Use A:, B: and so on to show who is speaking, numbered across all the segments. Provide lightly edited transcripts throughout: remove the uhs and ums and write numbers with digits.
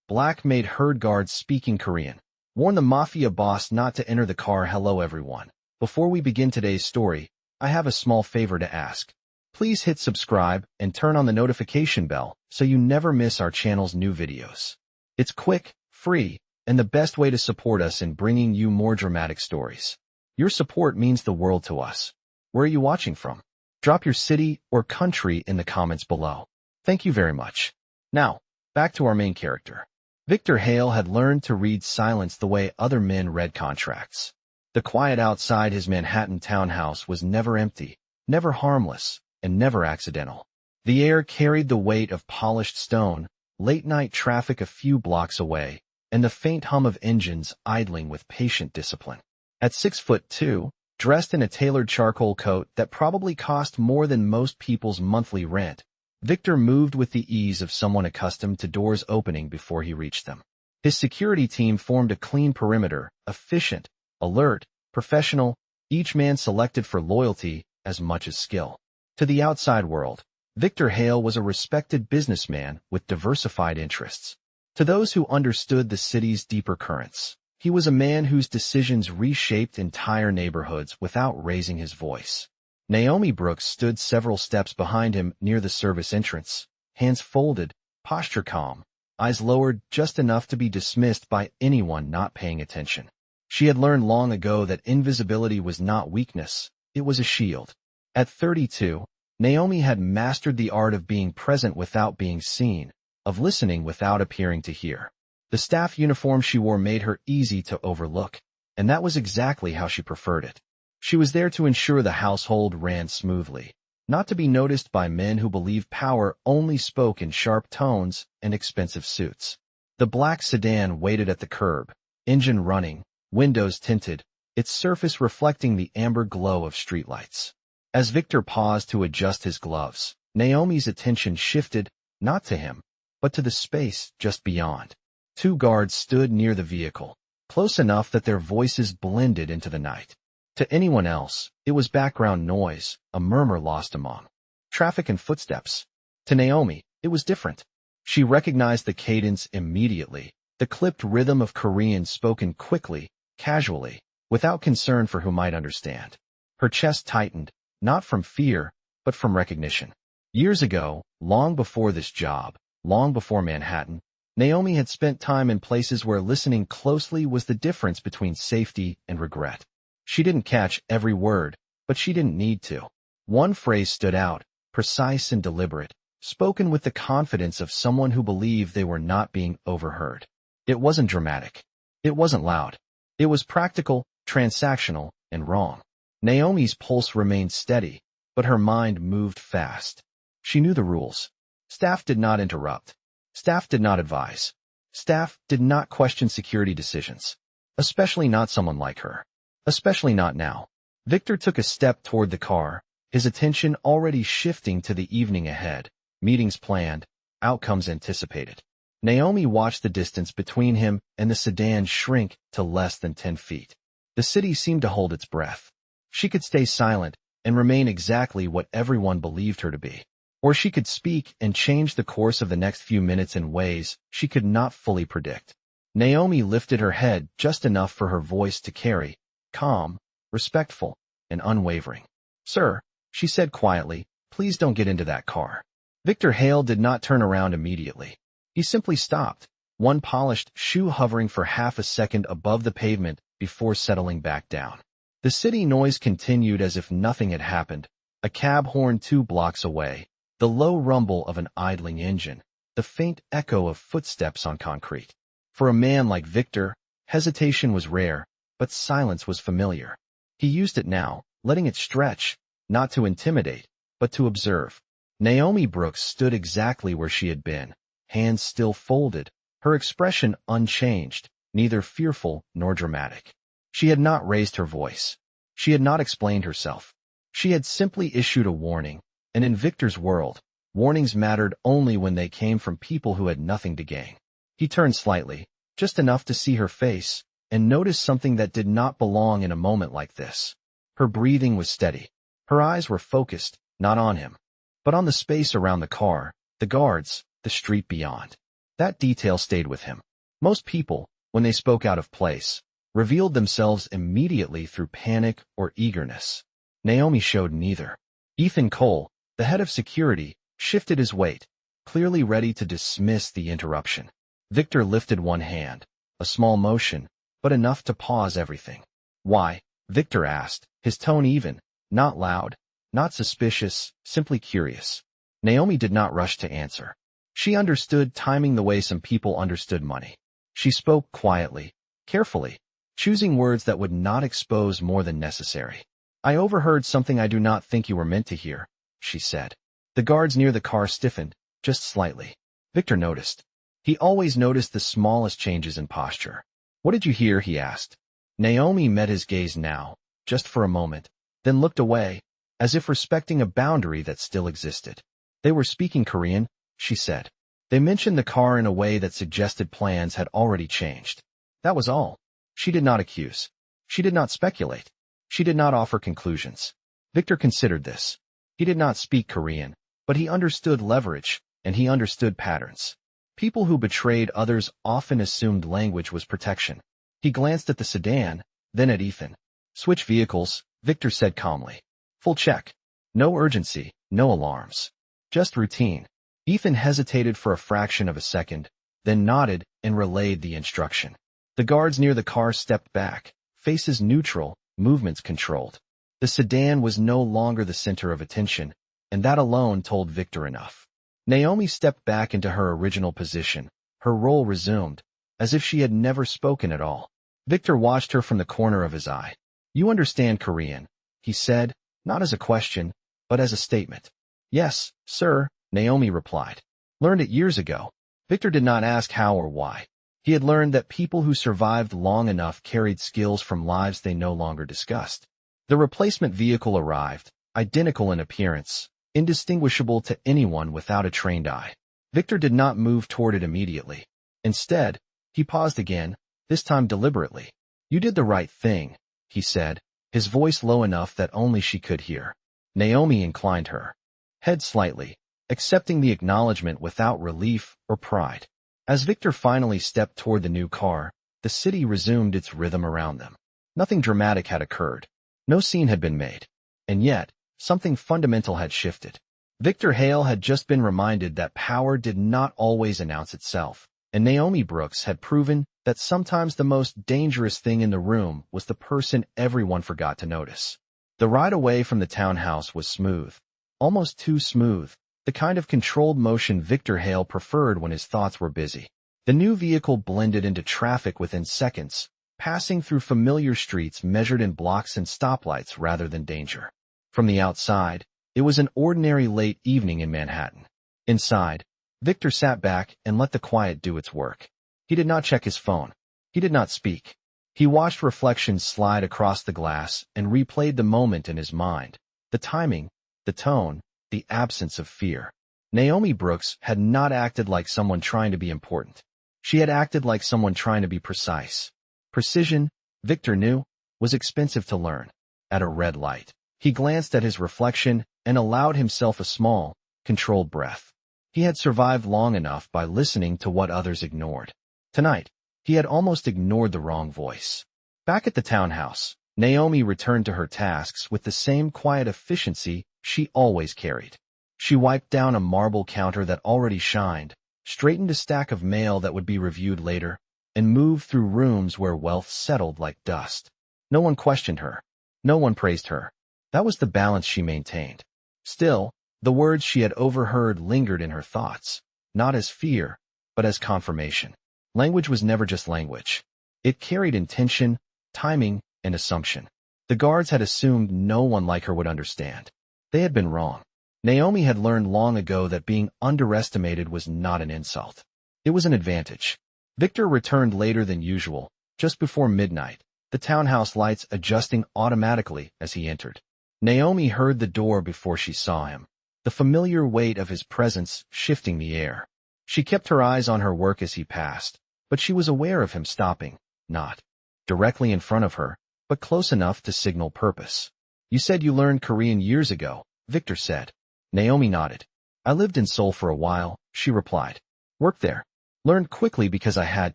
A: Black Maid heard guards speaking Korean. Warn the Mafia Boss not to enter the car. Hello everyone. Before we begin today's story, I have a small favor to ask. Please hit subscribe and turn on the notification bell so you never miss our channel's new videos. It's quick, free, and the best way to support us in bringing you more dramatic stories. Your support means the world to us. Where are you watching from? Drop your city or country in the comments below. Thank you very much. Now, back to our main character. Victor Hale had learned to read silence the way other men read contracts. The quiet outside his Manhattan townhouse was never empty, never harmless, and never accidental. The air carried the weight of polished stone, late-night traffic a few blocks away, and the faint hum of engines idling with patient discipline. At 6'2", dressed in a tailored charcoal coat that probably cost more than most people's monthly rent, Victor moved with the ease of someone accustomed to doors opening before he reached them. His security team formed a clean perimeter, efficient, alert, professional, each man selected for loyalty as much as skill. To the outside world, Victor Hale was a respected businessman with diversified interests. To those who understood the city's deeper currents, he was a man whose decisions reshaped entire neighborhoods without raising his voice. Naomi Brooks stood several steps behind him near the service entrance, hands folded, posture calm, eyes lowered just enough to be dismissed by anyone not paying attention. She had learned long ago that invisibility was not weakness, it was a shield. At 32, Naomi had mastered the art of being present without being seen, of listening without appearing to hear. The staff uniform she wore made her easy to overlook, and that was exactly how she preferred it. She was there to ensure the household ran smoothly, not to be noticed by men who believed power only spoke in sharp tones and expensive suits. The black sedan waited at the curb, engine running, windows tinted, its surface reflecting the amber glow of streetlights. As Victor paused to adjust his gloves, Naomi's attention shifted, not to him, but to the space just beyond. Two guards stood near the vehicle, close enough that their voices blended into the night. To anyone else, it was background noise, a murmur lost among traffic and footsteps. To Naomi, it was different. She recognized the cadence immediately, the clipped rhythm of Korean spoken quickly, casually, without concern for who might understand. Her chest tightened, not from fear, but from recognition. Years ago, long before this job, long before Manhattan, Naomi had spent time in places where listening closely was the difference between safety and regret. She didn't catch every word, but she didn't need to. One phrase stood out, precise and deliberate, spoken with the confidence of someone who believed they were not being overheard. It wasn't dramatic. It wasn't loud. It was practical, transactional, and wrong. Naomi's pulse remained steady, but her mind moved fast. She knew the rules. Staff did not interrupt. Staff did not advise. Staff did not question security decisions. Especially not someone like her. Especially not now. Victor took a step toward the car, his attention already shifting to the evening ahead, meetings planned, outcomes anticipated. Naomi watched the distance between him and the sedan shrink to less than 10 feet. The city seemed to hold its breath. She could stay silent and remain exactly what everyone believed her to be. Or she could speak and change the course of the next few minutes in ways she could not fully predict. Naomi lifted her head just enough for her voice to carry, calm, respectful, and unwavering. "Sir," she said quietly, "please don't get into that car." Victor Hale did not turn around immediately. He simply stopped, one polished shoe hovering for half a second above the pavement before settling back down. The city noise continued as if nothing had happened, a cab horn 2 blocks away, the low rumble of an idling engine, the faint echo of footsteps on concrete. For a man like Victor, hesitation was rare, but silence was familiar. He used it now, letting it stretch, not to intimidate, but to observe. Naomi Brooks stood exactly where she had been, hands still folded, her expression unchanged, neither fearful nor dramatic. She had not raised her voice. She had not explained herself. She had simply issued a warning. And in Victor's world, warnings mattered only when they came from people who had nothing to gain. He turned slightly, just enough to see her face, and noticed something that did not belong in a moment like this. Her breathing was steady. Her eyes were focused, not on him, but on the space around the car, the guards, the street beyond. That detail stayed with him. Most people, when they spoke out of place, revealed themselves immediately through panic or eagerness. Naomi showed neither. Ethan Cole, the head of security, shifted his weight, clearly ready to dismiss the interruption. Victor lifted one hand, a small motion, but enough to pause everything. Why? Victor asked, his tone even, not loud, not suspicious, simply curious. Naomi did not rush to answer. She understood timing the way some people understood money. She spoke quietly, carefully, choosing words that would not expose more than necessary. I overheard something I do not think you were meant to hear, she said. The guards near the car stiffened, just slightly. Victor noticed. He always noticed the smallest changes in posture. What did you hear? He asked. Naomi met his gaze now, just for a moment, then looked away, as if respecting a boundary that still existed. They were speaking Korean, she said. They mentioned the car in a way that suggested plans had already changed. That was all. She did not accuse. She did not speculate. She did not offer conclusions. Victor considered this. He did not speak Korean, but he understood leverage, and he understood patterns. People who betrayed others often assumed language was protection. He glanced at the sedan, then at Ethan. Switch vehicles, Victor said calmly. Full check. No urgency, no alarms. Just routine. Ethan hesitated for a fraction of a second, then nodded and relayed the instruction. The guards near the car stepped back, faces neutral, movements controlled. The sedan was no longer the center of attention, and that alone told Victor enough. Naomi stepped back into her original position, her role resumed, as if she had never spoken at all. Victor watched her from the corner of his eye. You understand Korean, he said, not as a question, but as a statement. Yes, sir, Naomi replied. Learned it years ago. Victor did not ask how or why. He had learned that people who survived long enough carried skills from lives they no longer discussed. The replacement vehicle arrived, identical in appearance, indistinguishable to anyone without a trained eye. Victor did not move toward it immediately. Instead, he paused again, this time deliberately. You did the right thing, he said, his voice low enough that only she could hear. Naomi inclined her head slightly, accepting the acknowledgement without relief or pride. As Victor finally stepped toward the new car, the city resumed its rhythm around them. Nothing dramatic had occurred. No scene had been made. And yet, something fundamental had shifted. Victor Hale had just been reminded that power did not always announce itself, and Naomi Brooks had proven that sometimes the most dangerous thing in the room was the person everyone forgot to notice. The ride away from the townhouse was smooth. Almost too smooth, the kind of controlled motion Victor Hale preferred when his thoughts were busy. The new vehicle blended into traffic within seconds, passing through familiar streets measured in blocks and stoplights rather than danger. From the outside, it was an ordinary late evening in Manhattan. Inside, Victor sat back and let the quiet do its work. He did not check his phone. He did not speak. He watched reflections slide across the glass and replayed the moment in his mind. The timing, the tone, the absence of fear. Naomi Brooks had not acted like someone trying to be important. She had acted like someone trying to be precise. Precision, Victor knew, was expensive to learn. At a red light, he glanced at his reflection and allowed himself a small, controlled breath. He had survived long enough by listening to what others ignored. Tonight, he had almost ignored the wrong voice. Back at the townhouse, Naomi returned to her tasks with the same quiet efficiency she always carried. She wiped down a marble counter that already shined, straightened a stack of mail that would be reviewed later, and moved through rooms where wealth settled like dust. No one questioned her. No one praised her. That was the balance she maintained. Still, the words she had overheard lingered in her thoughts, not as fear, but as confirmation. Language was never just language. It carried intention, timing, and assumption. The guards had assumed no one like her would understand. They had been wrong. Naomi had learned long ago that being underestimated was not an insult. It was an advantage. Victor returned later than usual, just before midnight, the townhouse lights adjusting automatically as he entered. Naomi heard the door before she saw him, the familiar weight of his presence shifting the air. She kept her eyes on her work as he passed, but she was aware of him stopping, not directly in front of her, but close enough to signal purpose. You said you learned Korean years ago, Victor said. Naomi nodded. I lived in Seoul for a while, she replied. Worked there. Learned quickly because I had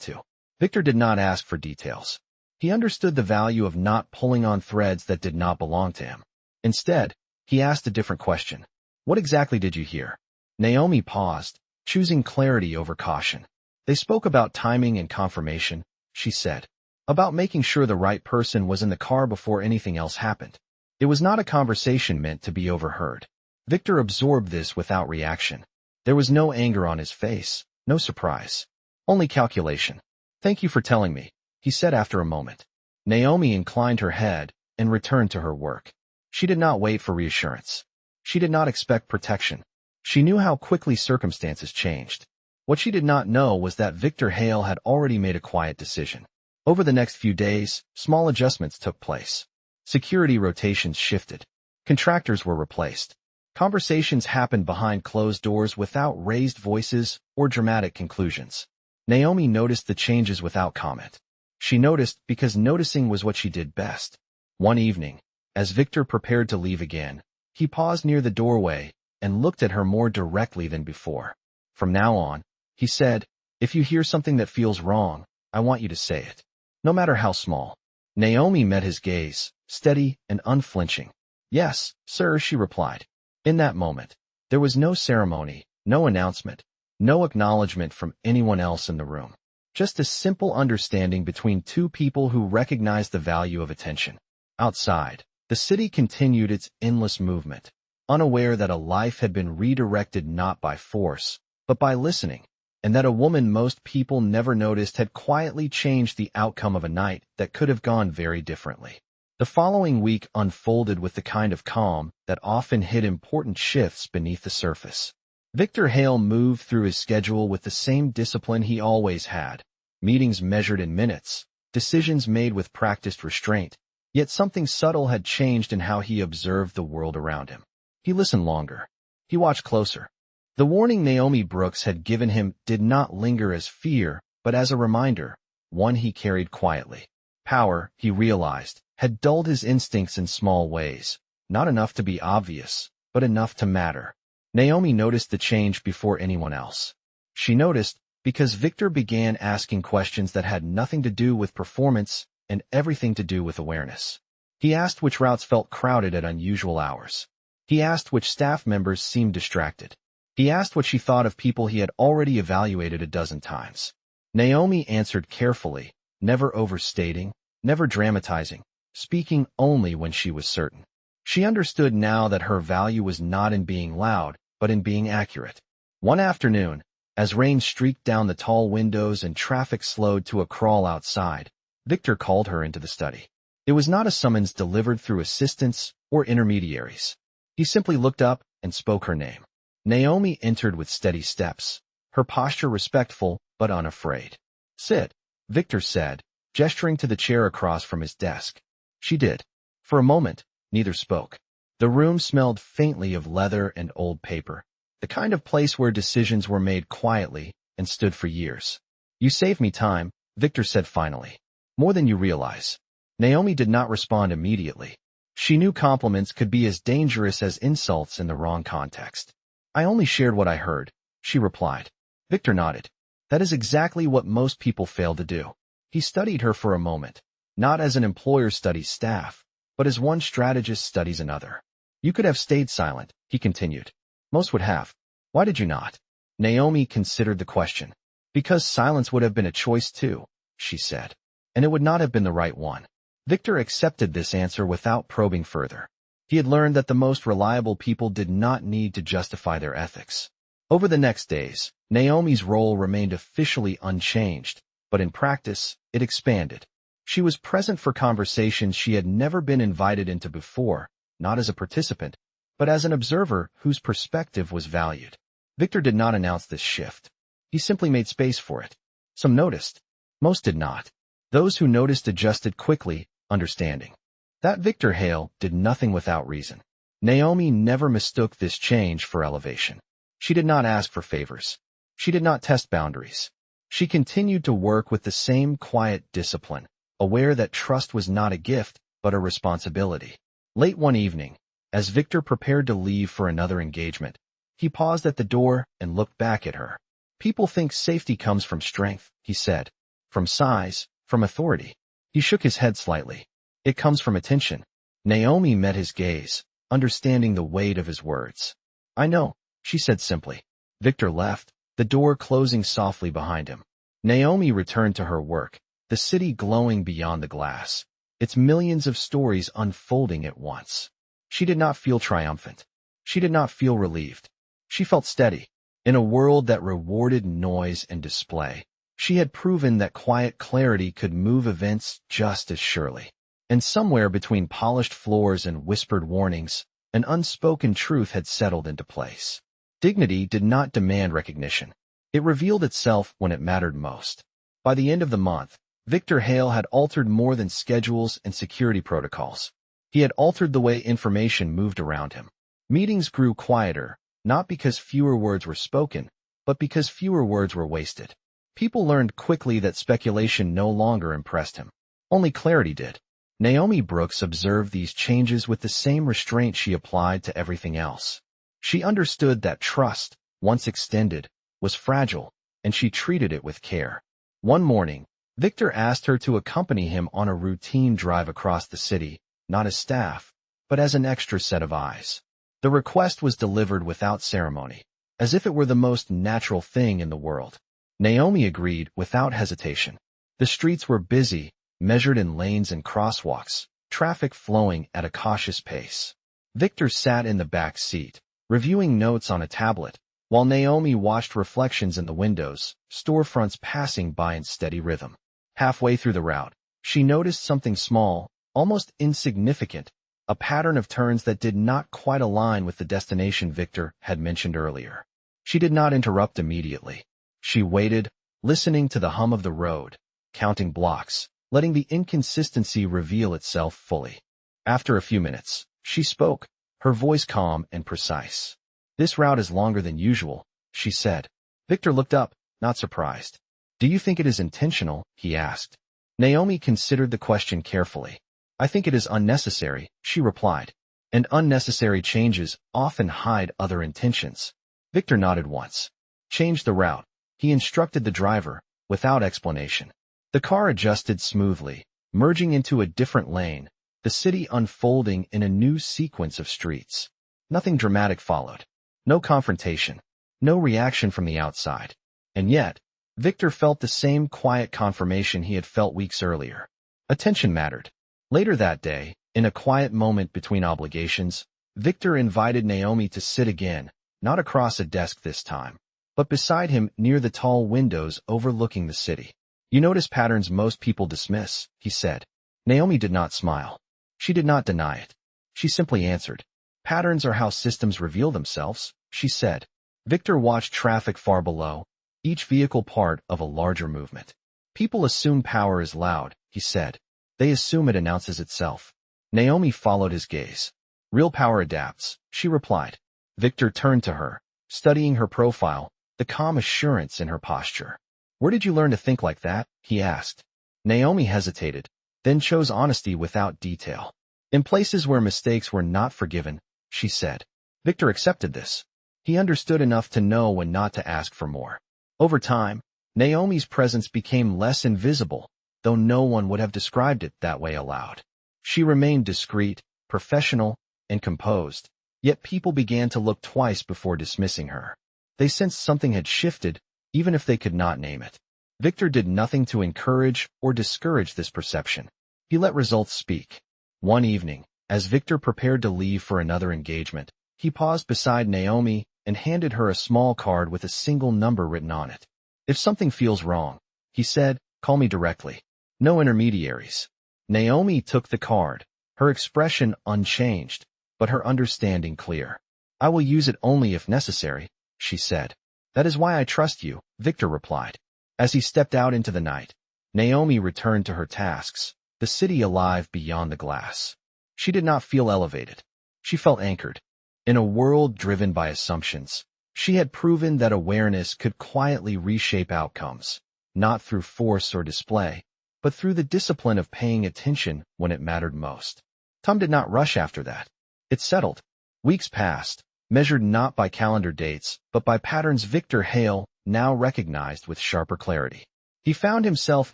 A: to. Victor did not ask for details. He understood the value of not pulling on threads that did not belong to him. Instead, he asked a different question. What exactly did you hear? Naomi paused, choosing clarity over caution. They spoke about timing and confirmation, she said. About making sure the right person was in the car before anything else happened. It was not a conversation meant to be overheard. Victor absorbed this without reaction. There was no anger on his face, no surprise. Only calculation. Thank you for telling me, he said after a moment. Naomi inclined her head and returned to her work. She did not wait for reassurance. She did not expect protection. She knew how quickly circumstances changed. What she did not know was that Victor Hale had already made a quiet decision. Over the next few days, small adjustments took place. Security rotations shifted. Contractors were replaced. Conversations happened behind closed doors without raised voices or dramatic conclusions. Naomi noticed the changes without comment. She noticed because noticing was what she did best. One evening, as Victor prepared to leave again, he paused near the doorway and looked at her more directly than before. From now on, he said, if you hear something that feels wrong, I want you to say it. No matter how small. Naomi met his gaze, steady and unflinching. Yes, sir, she replied. In that moment, there was no ceremony, no announcement, no acknowledgement from anyone else in the room. Just a simple understanding between two people who recognized the value of attention. Outside, the city continued its endless movement, unaware that a life had been redirected not by force, but by listening, and that a woman most people never noticed had quietly changed the outcome of a night that could have gone very differently. The following week unfolded with the kind of calm that often hid important shifts beneath the surface. Victor Hale moved through his schedule with the same discipline he always had, meetings measured in minutes, decisions made with practiced restraint, yet something subtle had changed in how he observed the world around him. He listened longer. He watched closer. The warning Naomi Brooks had given him did not linger as fear, but as a reminder, one he carried quietly. Power, he realized, had dulled his instincts in small ways, not enough to be obvious, but enough to matter. Naomi noticed the change before anyone else. She noticed because Victor began asking questions that had nothing to do with performance and everything to do with awareness. He asked which routes felt crowded at unusual hours. He asked which staff members seemed distracted. He asked what she thought of people he had already evaluated a dozen times. Naomi answered carefully, never overstating, never dramatizing, speaking only when she was certain. She understood now that her value was not in being loud, but in being accurate. One afternoon, as rain streaked down the tall windows and traffic slowed to a crawl outside, Victor called her into the study. It was not a summons delivered through assistants or intermediaries. He simply looked up and spoke her name. Naomi entered with steady steps, her posture respectful but unafraid. Sit, Victor said, gesturing to the chair across from his desk. She did. For a moment, neither spoke. The room smelled faintly of leather and old paper, the kind of place where decisions were made quietly and stood for years. You saved me time, Victor said finally. More than you realize. Naomi did not respond immediately. She knew compliments could be as dangerous as insults in the wrong context. I only shared what I heard, she replied. Victor nodded. That is exactly what most people fail to do. He studied her for a moment, not as an employer studies staff, but as one strategist studies another. You could have stayed silent, he continued. Most would have. Why did you not? Naomi considered the question. Because silence would have been a choice too, she said. And it would not have been the right one. Victor accepted this answer without probing further. He had learned that the most reliable people did not need to justify their ethics. Over the next days, Naomi's role remained officially unchanged, but in practice, it expanded. She was present for conversations she had never been invited into before, not as a participant, but as an observer whose perspective was valued. Victor did not announce this shift. He simply made space for it. Some noticed. Most did not. Those who noticed adjusted quickly, understanding. That Victor Hale did nothing without reason. Naomi never mistook this change for elevation. She did not ask for favors. She did not test boundaries. She continued to work with the same quiet discipline, aware that trust was not a gift, but a responsibility. Late one evening, as Victor prepared to leave for another engagement, he paused at the door and looked back at her. People think safety comes from strength, he said. From size, from authority. He shook his head slightly. It comes from attention. Naomi met his gaze, understanding the weight of his words. I know, she said simply. Victor left, the door closing softly behind him. Naomi returned to her work, the city glowing beyond the glass, its millions of stories unfolding at once. She did not feel triumphant. She did not feel relieved. She felt steady. In a world that rewarded noise and display, she had proven that quiet clarity could move events just as surely. And somewhere between polished floors and whispered warnings, an unspoken truth had settled into place. Dignity did not demand recognition. It revealed itself when it mattered most. By the end of the month, Victor Hale had altered more than schedules and security protocols. He had altered the way information moved around him. Meetings grew quieter, not because fewer words were spoken, but because fewer words were wasted. People learned quickly that speculation no longer impressed him. Only clarity did. Naomi Brooks observed these changes with the same restraint she applied to everything else. She understood that trust, once extended, was fragile, and she treated it with care. One morning, Victor asked her to accompany him on a routine drive across the city, not as staff, but as an extra set of eyes. The request was delivered without ceremony, as if it were the most natural thing in the world. Naomi agreed without hesitation. The streets were busy, measured in lanes and crosswalks, traffic flowing at a cautious pace. Victor sat in the back seat, reviewing notes on a tablet, while Naomi watched reflections in the windows, storefronts passing by in steady rhythm. Halfway through the route, she noticed something small, almost insignificant, a pattern of turns that did not quite align with the destination Victor had mentioned earlier. She did not interrupt immediately. She waited, listening to the hum of the road, counting blocks, letting the inconsistency reveal itself fully. After a few minutes, she spoke, her voice calm and precise. This route is longer than usual, she said. Victor looked up, not surprised. Do you think it is intentional? He asked. Naomi considered the question carefully. I think it is unnecessary, she replied. And unnecessary changes often hide other intentions. Victor nodded once. Change the route, he instructed the driver, without explanation. The car adjusted smoothly, merging into a different lane, the city unfolding in a new sequence of streets. Nothing dramatic followed. No confrontation. No reaction from the outside. And yet, Victor felt the same quiet confirmation he had felt weeks earlier. Attention mattered. Later that day, in a quiet moment between obligations, Victor invited Naomi to sit again, not across a desk this time, but beside him near the tall windows overlooking the city. You notice patterns most people dismiss, he said. Naomi did not smile. She did not deny it. She simply answered. Patterns are how systems reveal themselves, she said. Victor watched traffic far below, each vehicle part of a larger movement. People assume power is loud, he said. They assume it announces itself. Naomi followed his gaze. Real power adapts, she replied. Victor turned to her, studying her profile, the calm assurance in her posture. Where did you learn to think like that? He asked. Naomi hesitated, then chose honesty without detail. In places where mistakes were not forgiven, she said. Victor accepted this. He understood enough to know when not to ask for more. Over time, Naomi's presence became less invisible, though no one would have described it that way aloud. She remained discreet, professional, and composed, yet people began to look twice before dismissing her. They sensed something had shifted, even if they could not name it. Victor did nothing to encourage or discourage this perception. He let results speak. One evening, as Victor prepared to leave for another engagement, he paused beside Naomi and handed her a small card with a single number written on it. If something feels wrong, he said, call me directly. No intermediaries. Naomi took the card, her expression unchanged, but her understanding clear. I will use it only if necessary, she said. That is why I trust you, Victor replied. As he stepped out into the night, Naomi returned to her tasks, the city alive beyond the glass. She did not feel elevated. She felt anchored. In a world driven by assumptions, she had proven that awareness could quietly reshape outcomes, not through force or display, but through the discipline of paying attention when it mattered most. Tom did not rush after that. It settled. Weeks passed, measured not by calendar dates, but by patterns Victor Hale now recognized with sharper clarity. He found himself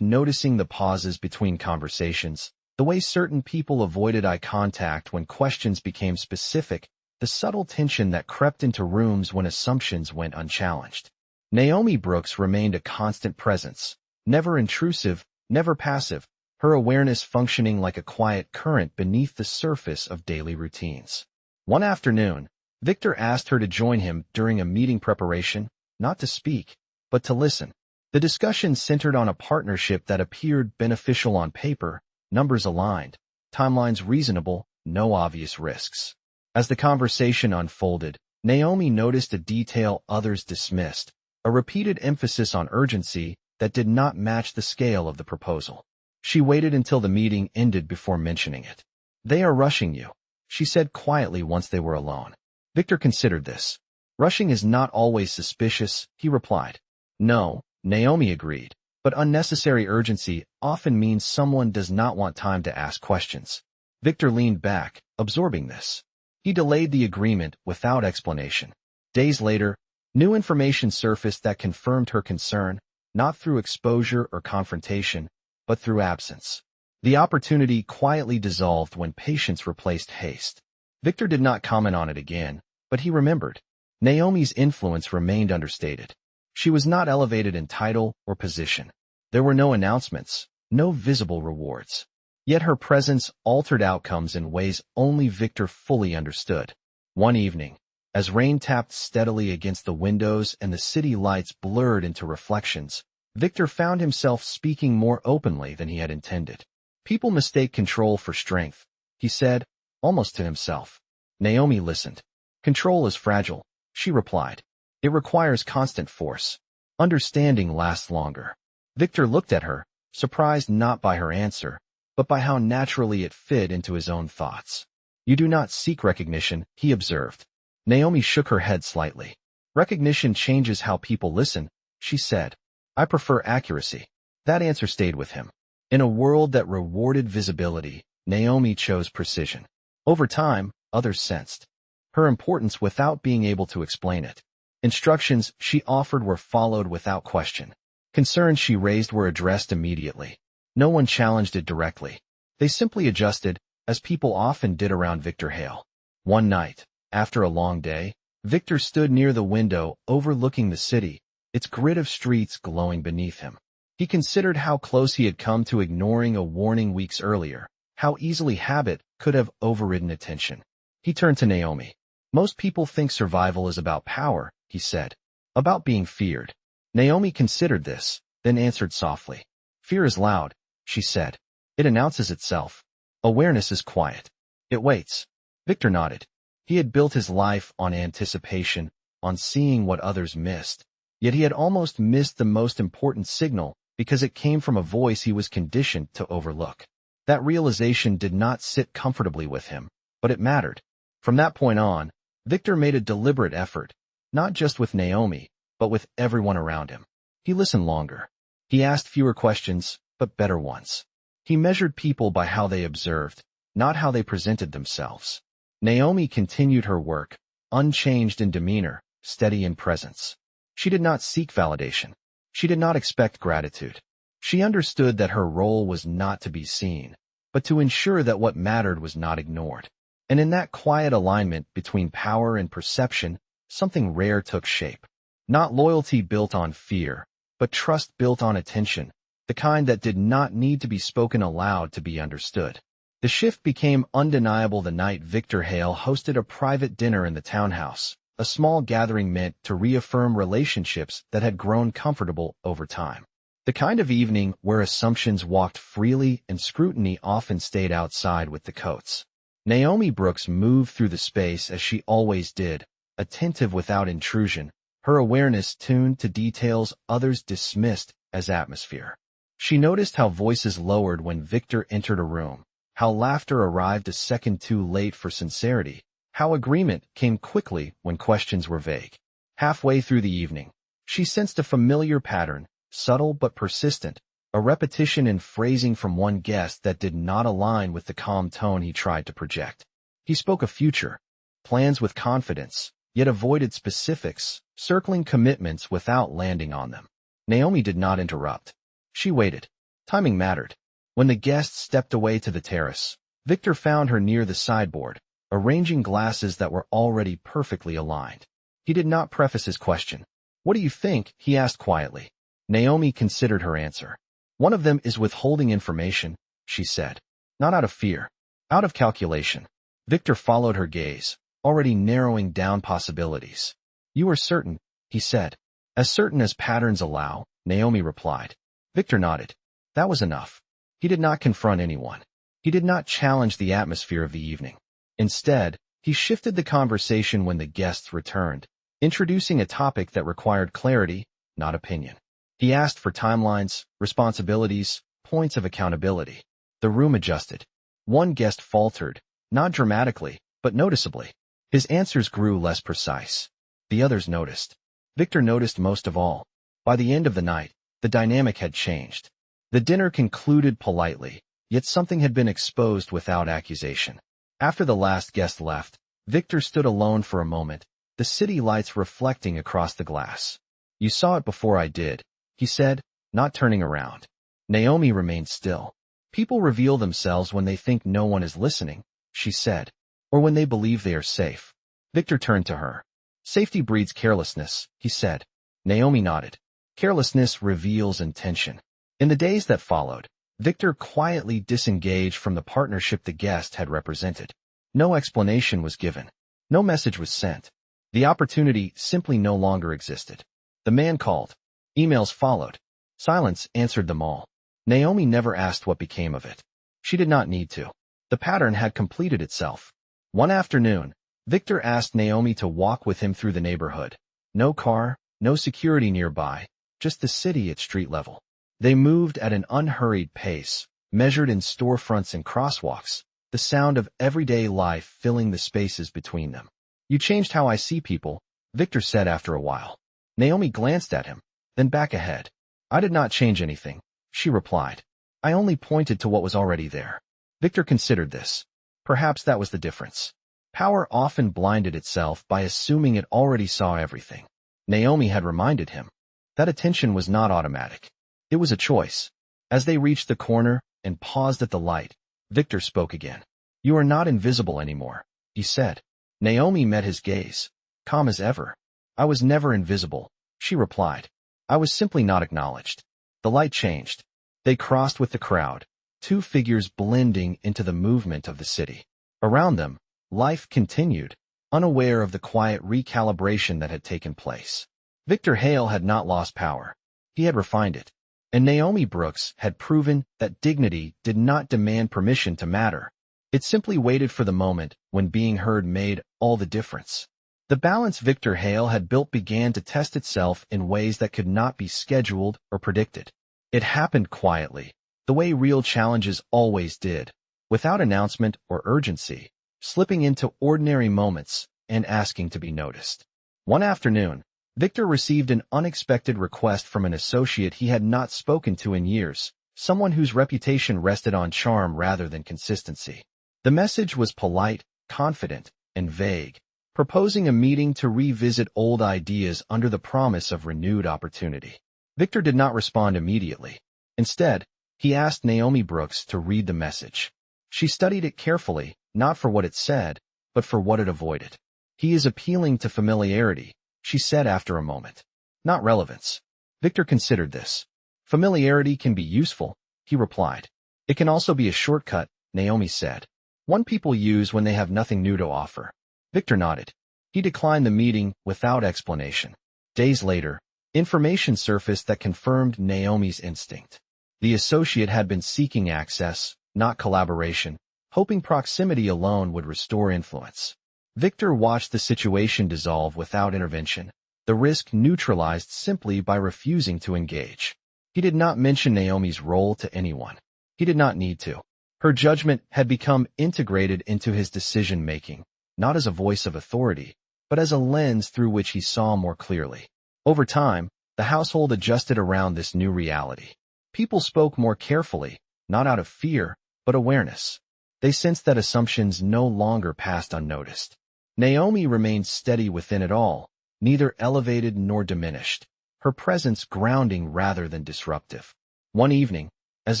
A: noticing the pauses between conversations, the way certain people avoided eye contact when questions became specific, the subtle tension that crept into rooms when assumptions went unchallenged. Naomi Brooks remained a constant presence, never intrusive, never passive, her awareness functioning like a quiet current beneath the surface of daily routines. One afternoon, Victor asked her to join him during a meeting preparation, not to speak, but to listen. The discussion centered on a partnership that appeared beneficial on paper, numbers aligned, timelines reasonable, no obvious risks. As the conversation unfolded, Naomi noticed a detail others dismissed, a repeated emphasis on urgency that did not match the scale of the proposal. She waited until the meeting ended before mentioning it. "They are rushing you," she said quietly once they were alone. Victor considered this. "Rushing is not always suspicious," he replied. "No," Naomi agreed, "but unnecessary urgency often means someone does not want time to ask questions." Victor leaned back, absorbing this. He delayed the agreement without explanation. Days later, new information surfaced that confirmed her concern, not through exposure or confrontation, but through absence. The opportunity quietly dissolved when patience replaced haste. Victor did not comment on it again, but he remembered. Naomi's influence remained understated. She was not elevated in title or position. There were no announcements, no visible rewards. Yet her presence altered outcomes in ways only Victor fully understood. One evening, as rain tapped steadily against the windows and the city lights blurred into reflections, Victor found himself speaking more openly than he had intended. "People mistake control for strength," he said, almost to himself. Naomi listened. "Control is fragile," she replied. "It requires constant force. Understanding lasts longer." Victor looked at her, surprised not by her answer, but by how naturally it fit into his own thoughts. "You do not seek recognition," he observed. Naomi shook her head slightly. "Recognition changes how people listen," she said. "I prefer accuracy." That answer stayed with him. In a world that rewarded visibility, Naomi chose precision. Over time, others sensed her importance without being able to explain it. Instructions she offered were followed without question. Concerns she raised were addressed immediately. No one challenged it directly. They simply adjusted, as people often did around Victor Hale. One night, after a long day, Victor stood near the window overlooking the city, its grid of streets glowing beneath him. He considered how close he had come to ignoring a warning weeks earlier, how easily habit could have overridden attention. He turned to Naomi. "Most people think survival is about power," he said. "About being feared." Naomi considered this, then answered softly. "Fear is loud," she said. "It announces itself. Awareness is quiet. It waits." Victor nodded. He had built his life on anticipation, on seeing what others missed. Yet he had almost missed the most important signal because it came from a voice he was conditioned to overlook. That realization did not sit comfortably with him, but it mattered. From that point on, Victor made a deliberate effort, not just with Naomi, but with everyone around him. He listened longer. He asked fewer questions, but better ones. He measured people by how they observed, not how they presented themselves. Naomi continued her work, unchanged in demeanor, steady in presence. She did not seek validation. She did not expect gratitude. She understood that her role was not to be seen, but to ensure that what mattered was not ignored. And in that quiet alignment between power and perception, something rare took shape. Not loyalty built on fear, but trust built on attention, the kind that did not need to be spoken aloud to be understood. The shift became undeniable the night Victor Hale hosted a private dinner in the townhouse, a small gathering meant to reaffirm relationships that had grown comfortable over time. The kind of evening where assumptions walked freely and scrutiny often stayed outside with the coats. Naomi Brooks moved through the space as she always did, attentive without intrusion, her awareness tuned to details others dismissed as atmosphere. She noticed how voices lowered when Victor entered a room, how laughter arrived a second too late for sincerity, how agreement came quickly when questions were vague. Halfway through the evening, she sensed a familiar pattern, subtle but persistent, a repetition in phrasing from one guest that did not align with the calm tone he tried to project. He spoke of future, plans with confidence, yet avoided specifics, circling commitments without landing on them. Naomi did not interrupt. She waited. Timing mattered. When the guests stepped away to the terrace, Victor found her near the sideboard, arranging glasses that were already perfectly aligned. He did not preface his question. "What do you think?" he asked quietly. Naomi considered her answer. "One of them is withholding information," she said. "Not out of fear. Out of calculation." Victor followed her gaze, already narrowing down possibilities. "You are certain," he said. "As certain as patterns allow," Naomi replied. Victor nodded. That was enough. He did not confront anyone. He did not challenge the atmosphere of the evening. Instead, he shifted the conversation when the guests returned, introducing a topic that required clarity, not opinion. He asked for timelines, responsibilities, points of accountability. The room adjusted. One guest faltered, not dramatically, but noticeably. His answers grew less precise. The others noticed. Victor noticed most of all. By the end of the night, the dynamic had changed. The dinner concluded politely, yet something had been exposed without accusation. After the last guest left, Victor stood alone for a moment, the city lights reflecting across the glass. "You saw it before I did," he said, not turning around. Naomi remained still. "People reveal themselves when they think no one is listening," she said, "or when they believe they are safe." Victor turned to her. "Safety breeds carelessness," he said. Naomi nodded. "Carelessness reveals intention." In the days that followed, Victor quietly disengaged from the partnership the guest had represented. No explanation was given. No message was sent. The opportunity simply no longer existed. The man called. Emails followed. Silence answered them all. Naomi never asked what became of it. She did not need to. The pattern had completed itself. One afternoon, Victor asked Naomi to walk with him through the neighborhood. No car, no security nearby, just the city at street level. They moved at an unhurried pace, measured in storefronts and crosswalks, the sound of everyday life filling the spaces between them. "You changed how I see people," Victor said after a while. Naomi glanced at him, then back ahead. "I did not change anything," she replied. "I only pointed to what was already there." Victor considered this. Perhaps that was the difference. Power often blinded itself by assuming it already saw everything. Naomi had reminded him. That attention was not automatic. It was a choice. As they reached the corner and paused at the light, Victor spoke again. "You are not invisible anymore," he said. Naomi met his gaze, calm as ever. "I was never invisible," she replied. "I was simply not acknowledged." The light changed. They crossed with the crowd, two figures blending into the movement of the city. Around them, life continued, unaware of the quiet recalibration that had taken place. Victor Hale had not lost power. He had refined it. And Naomi Brooks had proven that dignity did not demand permission to matter. It simply waited for the moment when being heard made all the difference. The balance Victor Hale had built began to test itself in ways that could not be scheduled or predicted. It happened quietly, the way real challenges always did, without announcement or urgency, slipping into ordinary moments and asking to be noticed. One afternoon, Victor received an unexpected request from an associate he had not spoken to in years, someone whose reputation rested on charm rather than consistency. The message was polite, confident, and vague, proposing a meeting to revisit old ideas under the promise of renewed opportunity. Victor did not respond immediately. Instead, he asked Naomi Brooks to read the message. She studied it carefully, not for what it said, but for what it avoided. "He is appealing to familiarity," she said after a moment. "Not relevance." Victor considered this. "Familiarity can be useful," he replied. "It can also be a shortcut," Naomi said. "One people use when they have nothing new to offer." Victor nodded. He declined the meeting without explanation. Days later, information surfaced that confirmed Naomi's instinct. The associate had been seeking access, not collaboration, hoping proximity alone would restore influence. Victor watched the situation dissolve without intervention, the risk neutralized simply by refusing to engage. He did not mention Naomi's role to anyone. He did not need to. Her judgment had become integrated into his decision-making, not as a voice of authority, but as a lens through which he saw more clearly. Over time, the household adjusted around this new reality. People spoke more carefully, not out of fear, but awareness. They sensed that assumptions no longer passed unnoticed. Naomi remained steady within it all, neither elevated nor diminished, her presence grounding rather than disruptive. One evening, as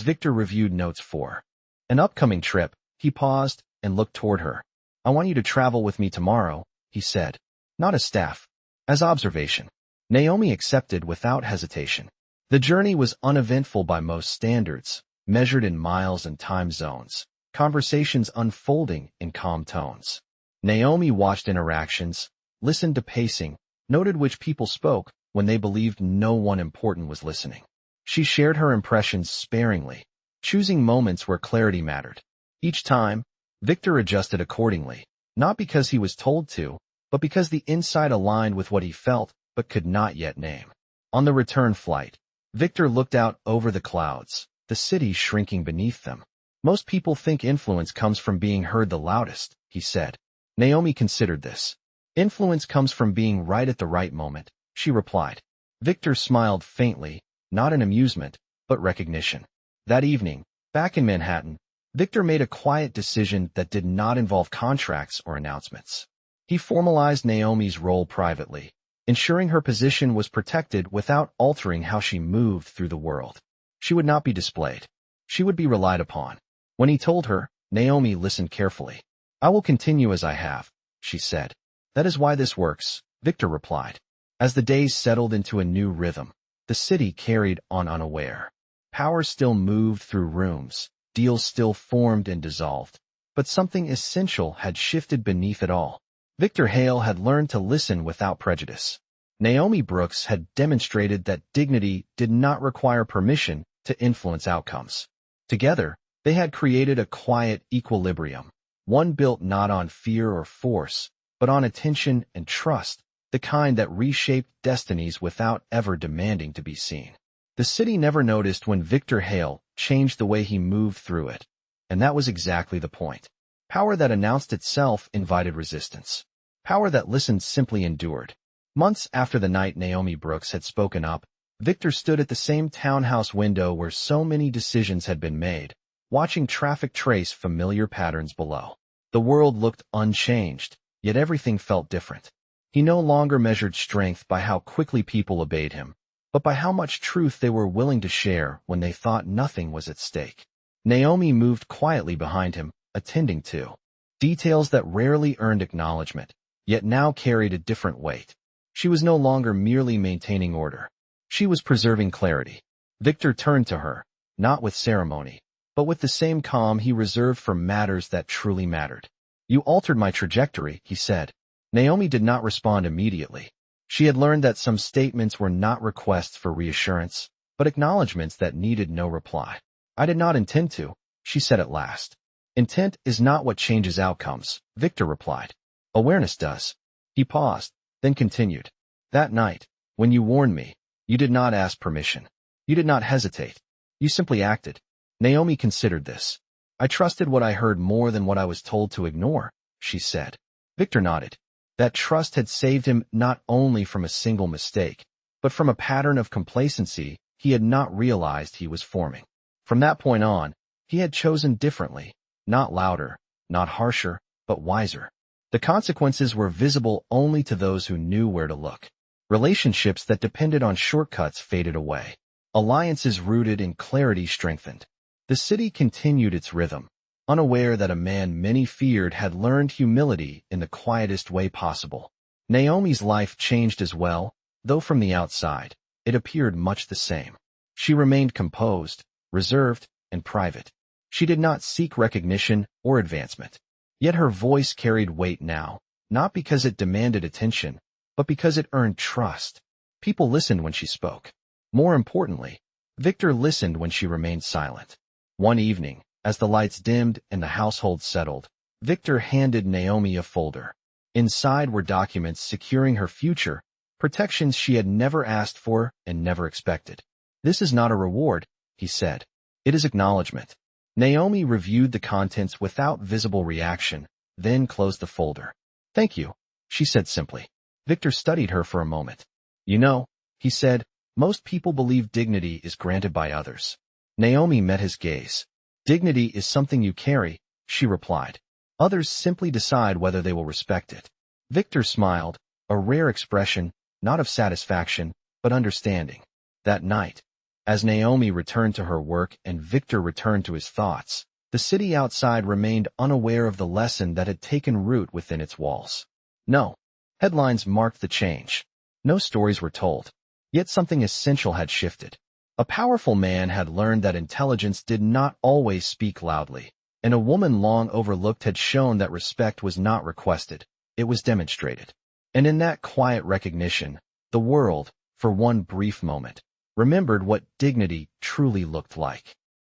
A: Victor reviewed notes for an upcoming trip, he paused and looked toward her. "I want you to travel with me tomorrow," he said. "Not as staff, as observation." Naomi accepted without hesitation. The journey was uneventful by most standards, measured in miles and time zones, conversations unfolding in calm tones. Naomi watched interactions, listened to pacing, noted which people spoke when they believed no one important was listening. She shared her impressions sparingly, choosing moments where clarity mattered. Each time, Victor adjusted accordingly, not because he was told to, but because the insight aligned with what he felt but could not yet name. On the return flight, Victor looked out over the clouds, the city shrinking beneath them. "Most people think influence comes from being heard the loudest," he said. Naomi considered this. "Influence comes from being right at the right moment," she replied. Victor smiled faintly, not in amusement, but recognition. That evening, back in Manhattan, Victor made a quiet decision that did not involve contracts or announcements. He formalized Naomi's role privately, ensuring her position was protected without altering how she moved through the world. She would not be displayed. She would be relied upon. When he told her, Naomi listened carefully. "I will continue as I have," she said. "That is why this works," Victor replied. As the days settled into a new rhythm, the city carried on unaware. Power still moved through rooms, deals still formed and dissolved, but something essential had shifted beneath it all. Victor Hale had learned to listen without prejudice. Naomi Brooks had demonstrated that dignity did not require permission to influence outcomes. Together, they had created a quiet equilibrium, one built not on fear or force, but on attention and trust, the kind that reshaped destinies without ever demanding to be seen. The city never noticed when Victor Hale changed the way he moved through it, and that was exactly the point. Power that announced itself invited resistance. Power that listened simply endured. Months after the night Naomi Brooks had spoken up, Victor stood at the same townhouse window where so many decisions had been made, watching traffic trace familiar patterns below. The world looked unchanged, yet everything felt different. He no longer measured strength by how quickly people obeyed him, but by how much truth they were willing to share when they thought nothing was at stake. Naomi moved quietly behind him, attending to details that rarely earned acknowledgement, yet now carried a different weight. She was no longer merely maintaining order. She was preserving clarity. Victor turned to her, not with ceremony, but with the same calm he reserved for matters that truly mattered. "You altered my trajectory," he said. Naomi did not respond immediately. She had learned that some statements were not requests for reassurance, but acknowledgments that needed no reply. "I did not intend to," she said at last. "Intent is not what changes outcomes," Victor replied. "Awareness does." He paused, then continued. "That night, when you warned me, you did not ask permission. You did not hesitate. You simply acted." Naomi considered this. "I trusted what I heard more than what I was told to ignore," she said. Victor nodded. That trust had saved him not only from a single mistake, but from a pattern of complacency he had not realized he was forming. From that point on, he had chosen differently, not louder, not harsher, but wiser. The consequences were visible only to those who knew where to look. Relationships that depended on shortcuts faded away. Alliances rooted in clarity strengthened. The city continued its rhythm, unaware that a man many feared had learned humility in the quietest way possible. Naomi's life changed as well, though from the outside, it appeared much the same. She remained composed, reserved, and private. She did not seek recognition or advancement. Yet her voice carried weight now, not because it demanded attention, but because it earned trust. People listened when she spoke. More importantly, Victor listened when she remained silent. One evening, as the lights dimmed and the household settled, Victor handed Naomi a folder. Inside were documents securing her future, protections she had never asked for and never expected. "This is not a reward," he said. "It is acknowledgement." Naomi reviewed the contents without visible reaction, then closed the folder. "Thank you," she said simply. Victor studied her for a moment. "You know," he said, "most people believe dignity is granted by others." Naomi met his gaze. "Dignity is something you carry," she replied. "Others simply decide whether they will respect it." Victor smiled, a rare expression, not of satisfaction, but understanding. That night, as Naomi returned to her work and Victor returned to his thoughts, the city outside remained unaware of the lesson that had taken root within its walls. No headlines marked the change. No stories were told. Yet something essential had shifted. A powerful man had learned that intelligence did not always speak loudly, and a woman long overlooked had shown that respect was not requested, it was demonstrated. And in that quiet recognition, the world, for one brief moment, remembered what dignity truly looked like.